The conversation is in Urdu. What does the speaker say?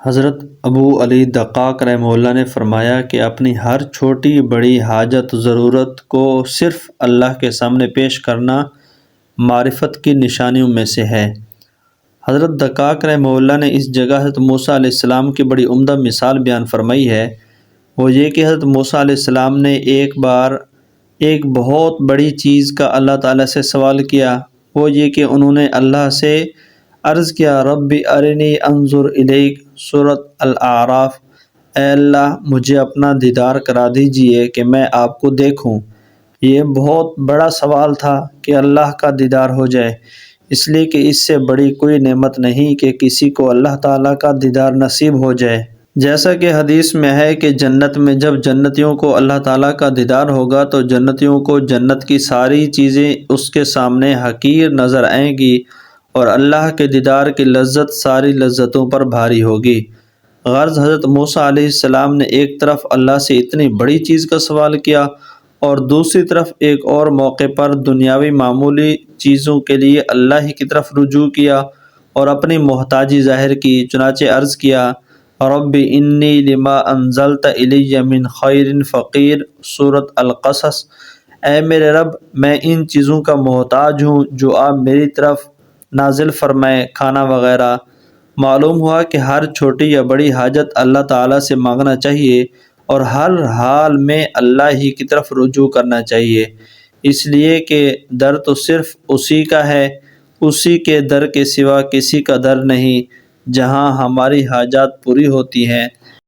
حضرت ابو علی دقاق رحمہ اللہ نے فرمایا کہ اپنی ہر چھوٹی بڑی حاجت ضرورت کو صرف اللہ کے سامنے پیش کرنا معرفت کی نشانیوں میں سے ہے۔ حضرت دقاق رحمہ اللہ نے اس جگہ حضرت موسیٰ علیہ السلام کی بڑی عمدہ مثال بیان فرمائی ہے۔ وہ یہ کہ حضرت موسیٰ علیہ السلام نے ایک بار ایک بہت بڑی چیز کا اللہ تعالیٰ سے سوال کیا۔ وہ یہ کہ انہوں نے اللہ سے عرض کیا، رب ارنی انظر الیک، سورۃ الاعراف، اے اللہ مجھے اپنا دیدار کرا دیجئے کہ میں آپ کو دیکھوں۔ یہ بہت بڑا سوال تھا کہ اللہ کا دیدار ہو جائے، اس لیے کہ اس سے بڑی کوئی نعمت نہیں کہ کسی کو اللہ تعالیٰ کا دیدار نصیب ہو جائے۔ جیسا کہ حدیث میں ہے کہ جنت میں جب جنتیوں کو اللہ تعالیٰ کا دیدار ہوگا تو جنتیوں کو جنت کی ساری چیزیں اس کے سامنے حقیر نظر آئیں گی اور اللہ کے دیدار کی لذت ساری لذتوں پر بھاری ہوگی۔ غرض حضرت موسیٰ علیہ السلام نے ایک طرف اللہ سے اتنی بڑی چیز کا سوال کیا اور دوسری طرف ایک اور موقع پر دنیاوی معمولی چیزوں کے لیے اللہ ہی کی طرف رجوع کیا اور اپنی محتاجی ظاہر کی۔ چنانچہ عرض کیا، رب انی لما انزلت الی من خیر فقیر، سورۃ القصص، اے میرے رب میں ان چیزوں کا محتاج ہوں جو آپ میری طرف نازل فرمائے، کھانا وغیرہ۔ معلوم ہوا کہ ہر چھوٹی یا بڑی حاجت اللہ تعالیٰ سے مانگنا چاہیے اور ہر حال میں اللہ ہی کی طرف رجوع کرنا چاہیے، اس لیے کہ در تو صرف اسی کا ہے، اسی کے در کے سوا کسی کا در نہیں۔ جہاں ہماری حاجات پوری ہوتی ہیں